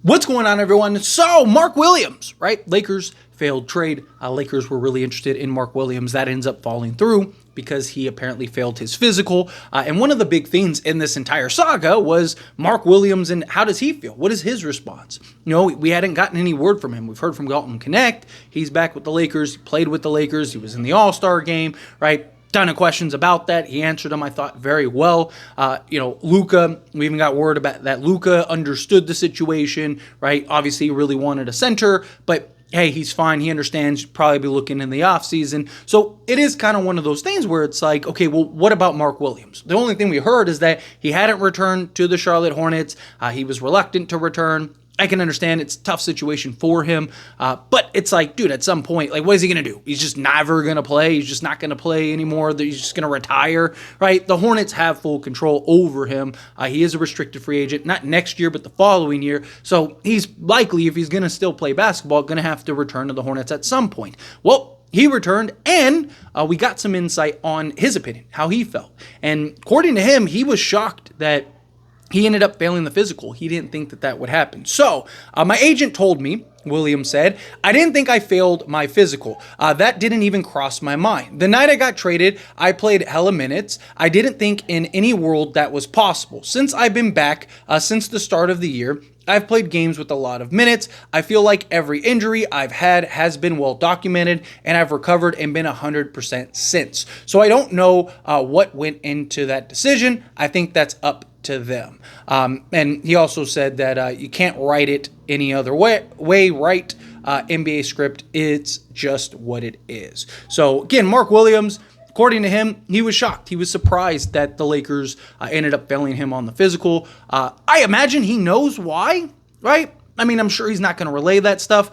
What's going on, everyone? So, Mark Williams, right? Lakers failed trade. Lakers were really interested in Mark Williams. That ends up falling through because he apparently failed his physical. And one of the big themes in this entire saga was Mark Williams and how does he feel? What is his response? You know, we hadn't gotten any word from him. We've heard from Galton Connect. He's back with the Lakers. He played with the Lakers. He was in the All-Star game, right? Ton of questions about that. He answered them, I thought, very well. Luka, we even got word about that Luka understood the situation, right? Obviously, he really wanted a center, but hey, he's fine. He understands. He'll probably be looking in the offseason. So it is kind of one of those things where it's like, okay, well, what about Mark Williams? The only thing we heard is that he hadn't returned to the Charlotte Hornets. He was reluctant to return. I can understand it's a tough situation for him, but it's like, dude, at some point, like, what is he going to do? He's just never going to play. He's just not going to play anymore. He's just going to retire, right? The Hornets have full control over him. He is a restricted free agent, not next year, but the following year. So he's likely, if he's going to still play basketball, going to have to return to the Hornets at some point. Well, he returned, and we got some insight on his opinion, how he felt. And according to him, he was shocked that he ended up failing the physical. He didn't think that that would happen. So my agent told me, Williams said, I didn't think I failed my physical. That didn't even cross my mind. The night I got traded, I played hella minutes. I didn't think in any world that was possible. Since I've been back, since the start of the year, I've played games with a lot of minutes. I feel like every injury I've had has been well documented, and I've recovered and been 100% since. So I don't know what went into that decision. I think that's up to them. And he also said that you can't write it any other way. Write NBA script. It's just what it is. So again, Mark Williams, according to him, he was shocked. He was surprised that the Lakers ended up failing him on the physical. I imagine he knows why, right? I mean, I'm sure he's not going to relay that stuff.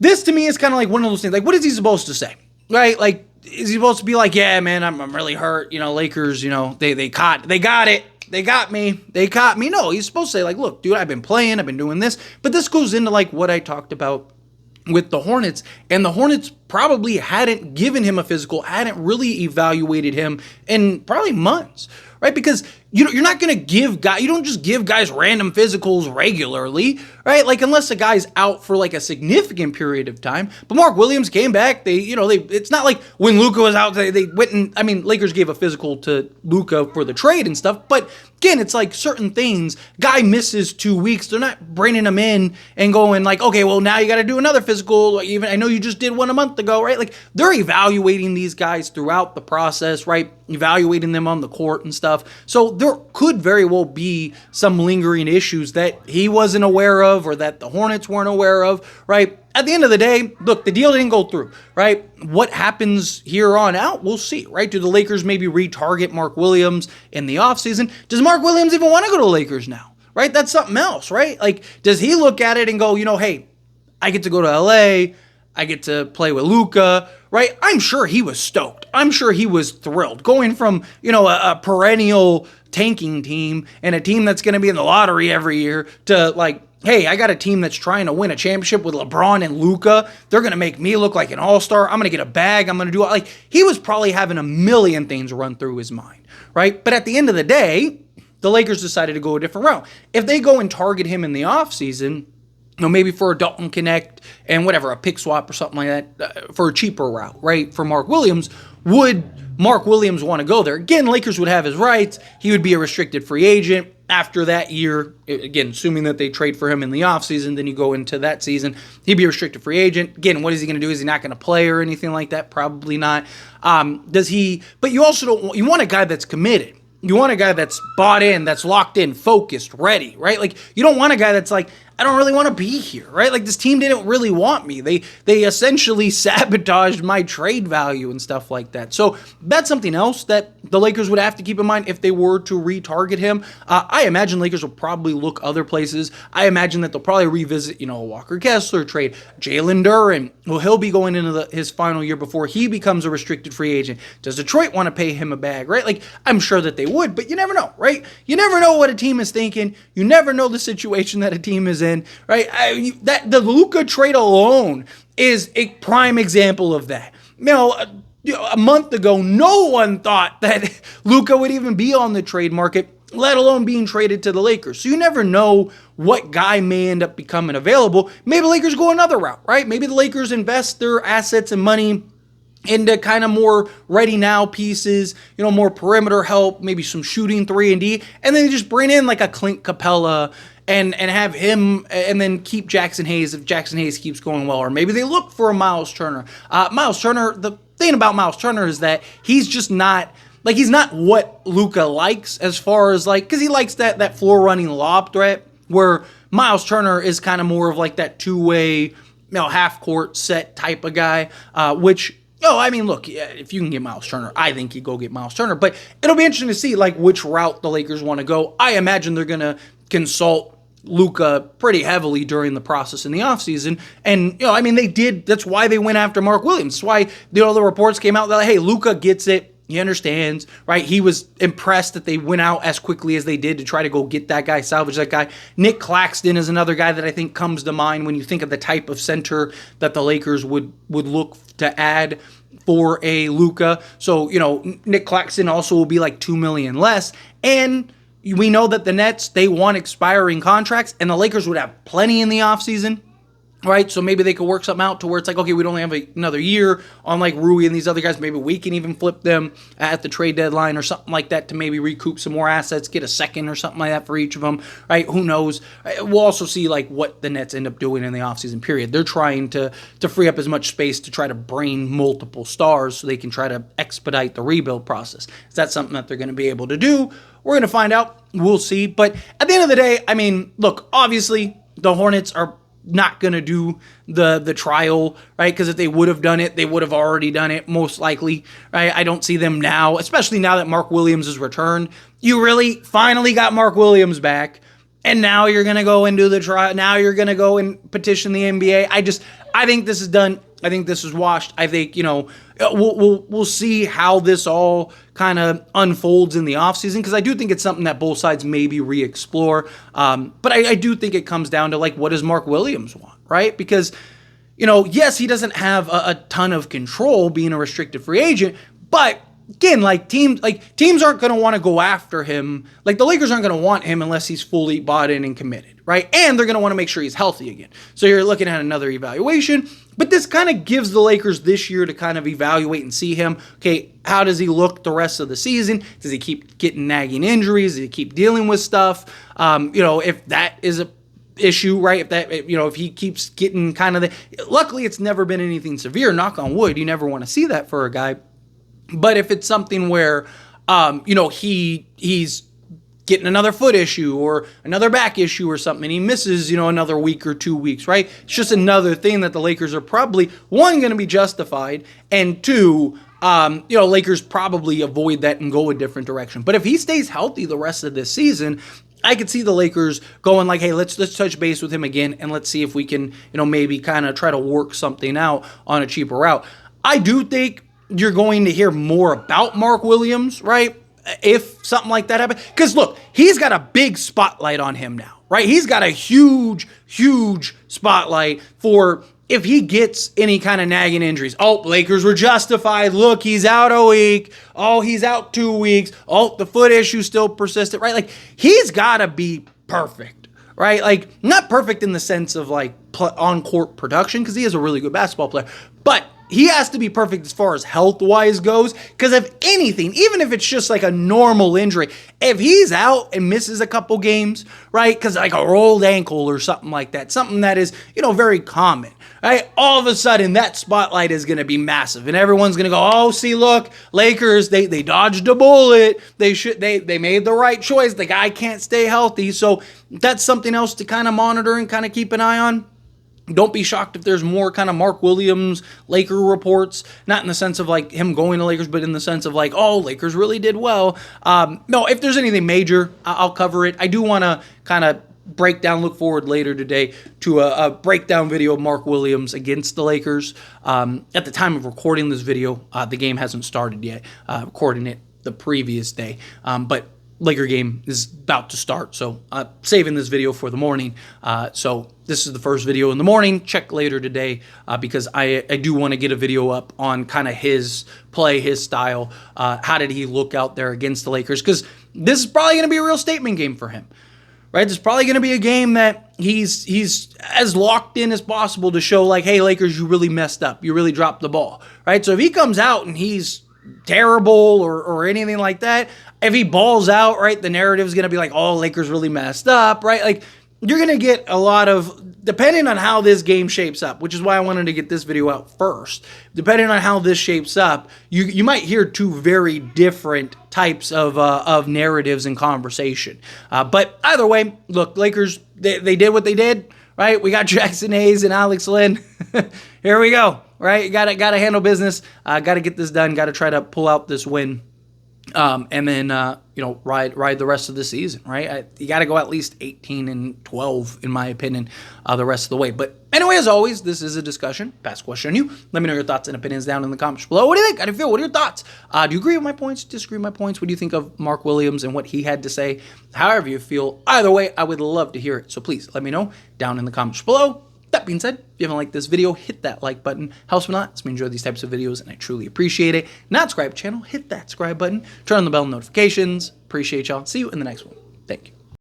This to me is kind of like one of those things. Like, what is he supposed to say, right? Like, is he supposed to be like, yeah, man, I'm really hurt. You know, Lakers, you know, they got it. They got me. They caught me. No, he's supposed to say, like, look, dude, I've been playing. I've been doing this. But this goes into, like, what I talked about with the Hornets. And the Hornets probably hadn't given him a physical, hadn't really evaluated him in probably months, right? Because you're not going to give guys, you don't just give guys random physicals regularly, right? Like, unless a guy's out for like a significant period of time. But Mark Williams came back. It's not like when Luka was out, they went and, I mean, Lakers gave a physical to Luka for the trade and stuff. But again, it's like certain things, guy misses 2 weeks. They're not bringing him in and going like, okay, well, now you got to do another physical. Even I know you just did one a month ago, right? Like, they're evaluating these guys throughout the process, right? Evaluating them on the court and stuff. So there could very well be some lingering issues that he wasn't aware of or that the Hornets weren't aware of, right? At the end of the day, look, the deal didn't go through, right? What happens here on out, we'll see, right? Do the Lakers maybe retarget Mark Williams in the offseason? Does Mark Williams even want to go to the Lakers now, right? That's something else, right? Like, does he look at it and go, you know, hey, I get to go to LA, I get to play with Luka, right? I'm sure he was stoked. I'm sure he was thrilled. Going from, you know, a perennial tanking team and a team that's going to be in the lottery every year to like, hey, I got a team that's trying to win a championship with LeBron and Luka. They're going to make me look like an all-star. I'm going to get a bag. I'm going to do it. Like, he was probably having a million things run through his mind, right? But at the end of the day, the Lakers decided to go a different route. If they go and target him in the offseason, you know, maybe for a Dalton Connect and whatever, a pick swap or something like that for a cheaper route, right? For Mark Williams, would Mark Williams want to go there? Again, Lakers would have his rights. He would be a restricted free agent after that year. Again, assuming that they trade for him in the offseason, then you go into that season, he'd be a restricted free agent. Again, what is he going to do? Is he not going to play or anything like that? Probably not. But you also you want a guy that's committed. You want a guy that's bought in, that's locked in, focused, ready, right? Like, you don't want a guy that's like, I don't really want to be here, right? Like, this team didn't really want me. They essentially sabotaged my trade value and stuff like that. So that's something else that the Lakers would have to keep in mind if they were to retarget him. I imagine Lakers will probably look other places. I imagine that they'll probably revisit, you know, a Walker Kessler trade, Jalen Duren. Well, he'll be going into his final year before he becomes a restricted free agent. Does Detroit want to pay him a bag, right? Like, I'm sure that they would, but you never know, right? You never know what a team is thinking. You never know the situation that a team is in, right? The Luka trade alone is a prime example of that. You know, a month ago, no one thought that Luka would even be on the trade market. let alone being traded to the Lakers. So you never know what guy may end up becoming available. Maybe the Lakers go another route, right? Maybe the Lakers invest their assets and money into kind of more ready now pieces, more perimeter help, maybe some shooting 3-and-D, and then just bring in like a Clint Capella and have him, and then keep Jackson Hayes if Jackson Hayes keeps going well. Or maybe they look for a Miles Turner. Miles Turner, the thing about Miles Turner is that he's just not, like, he's not what Luka likes as far as, like, because he likes that floor running lob threat, where Miles Turner is kind of more of like that two-way, half court set type of guy, which, I mean, look, if you can get Miles Turner, I think you go get Miles Turner. But it'll be interesting to see, like, which route the Lakers want to go. I imagine they're going to consult Luka pretty heavily during the process in the offseason. And, I mean, they did. That's why they went after Mark Williams. That's why, the reports came out that, like, hey, Luka gets it. He understands, right? He was impressed that they went out as quickly as they did to try to go get that guy, salvage that guy. Nick Claxton is another guy that I think comes to mind when you think of the type of center that the Lakers would look to add for a Luka. So, Nick Claxton also will be like $2 million less. And we know that the Nets, they want expiring contracts, and the Lakers would have plenty in the offseason. Right, so maybe they could work something out to where it's like, okay, we don't have another year on like Rui and these other guys. Maybe we can even flip them at the trade deadline or something like that to maybe recoup some more assets, get a second or something like that for each of them. Right, who knows? We'll also see like what the Nets end up doing in the offseason period. They're trying to free up as much space to try to bring multiple stars so they can try to expedite the rebuild process. Is that something that they're going to be able to do? We're going to find out. We'll see. But at the end of the day, I mean, look, obviously the Hornets are not going to do the trial, right? Because if they would have done it, they would have already done it, most likely, right? I don't see them now, especially now that Mark Williams has returned. You really finally got Mark Williams back, and now you're going to go and do the trial. Now you're going to go and petition the NBA. I think this is done. I think this is washed. I think, we'll see how this all kind of unfolds in the offseason, because I do think it's something that both sides maybe re-explore. But I do think it comes down to, like, what does Mark Williams want, right? Because, yes, he doesn't have a ton of control being a restricted free agent, but again, teams aren't going to want to go after him. Like, the Lakers aren't going to want him unless he's fully bought in and committed, right? And they're going to want to make sure he's healthy again. So you're looking at another evaluation. But this kind of gives the Lakers this year to kind of evaluate and see him. Okay, how does he look the rest of the season? Does he keep getting nagging injuries? Does he keep dealing with stuff? If that is a issue, right? If he keeps getting kind of luckily it's never been anything severe, knock on wood. You never want to see that for a guy. But if it's something where, he's getting another foot issue or another back issue or something, and he misses, another week or 2 weeks, right? It's just another thing that the Lakers are probably, one, going to be justified, and two, Lakers probably avoid that and go a different direction. But if he stays healthy the rest of this season, I could see the Lakers going like, hey, let's touch base with him again, and let's see if we can, maybe kind of try to work something out on a cheaper route. I do think you're going to hear more about Mark Williams, right? If something like that happens. Because look, he's got a big spotlight on him now, right? He's got a huge, huge spotlight for if he gets any kind of nagging injuries. Oh, Lakers were justified. Look, he's out a week. Oh, he's out 2 weeks. Oh, the foot issue still persistent, right? Like, he's got to be perfect, right? Like, not perfect in the sense of like on-court production, because he is a really good basketball player, but he has to be perfect as far as health-wise goes, because if anything, even if it's just like a normal injury, if he's out and misses a couple games, right, because like a rolled ankle or something like that, something that is, very common, right, all of a sudden that spotlight is going to be massive, and everyone's going to go, oh, see, look, Lakers, they dodged a bullet, they made the right choice, the guy can't stay healthy, so that's something else to kind of monitor and kind of keep an eye on. Don't be shocked if there's more kind of Mark Williams Laker reports, not in the sense of like him going to Lakers, but in the sense of like, oh, Lakers really did well. No, if there's anything major, I'll cover it. I do want to kind of look forward later today to a breakdown video of Mark Williams against the Lakers. At the time of recording this video, the game hasn't started yet, recording it the previous day. But Laker game is about to start, so saving this video for the morning. So this is the first video in the morning. Check later today because I do want to get a video up on kind of his play, his style. How did he look out there against the Lakers? Because this is probably going to be a real statement game for him. Right? This is probably going to be a game that he's as locked in as possible to show like, hey, Lakers, you really messed up. You really dropped the ball. Right? So if he comes out and he's terrible or anything like that, if he balls out, right, the narrative is going to be like, oh, Lakers really messed up, right? Like, you're going to get a lot of, depending on how this game shapes up, which is why I wanted to get this video out first, depending on how this shapes up, you might hear two very different types of narratives and conversation. But either way, look, Lakers, they did what they did, right? We got Jackson Hayes and Alex Len. Here we go, right? Gotta handle business. Got to get this done. Got to try to pull out this win. And then, ride the rest of the season, right? You got to go at least 18-12, in my opinion, the rest of the way. But anyway, as always, this is a discussion. Pass question on you. Let me know your thoughts and opinions down in the comments below. What do you think? How do you feel? What are your thoughts? Do you agree with my points? Disagree with my points? What do you think of Mark Williams and what he had to say? However you feel. Either way, I would love to hear it. So please let me know down in the comments below. That being said, if you haven't liked this video, hit that like button. Helps me a lot. Lets me enjoy these types of videos, and I truly appreciate it. Not subscribe to the channel, hit that subscribe button. Turn on the bell notifications. Appreciate y'all. See you in the next one. Thank you.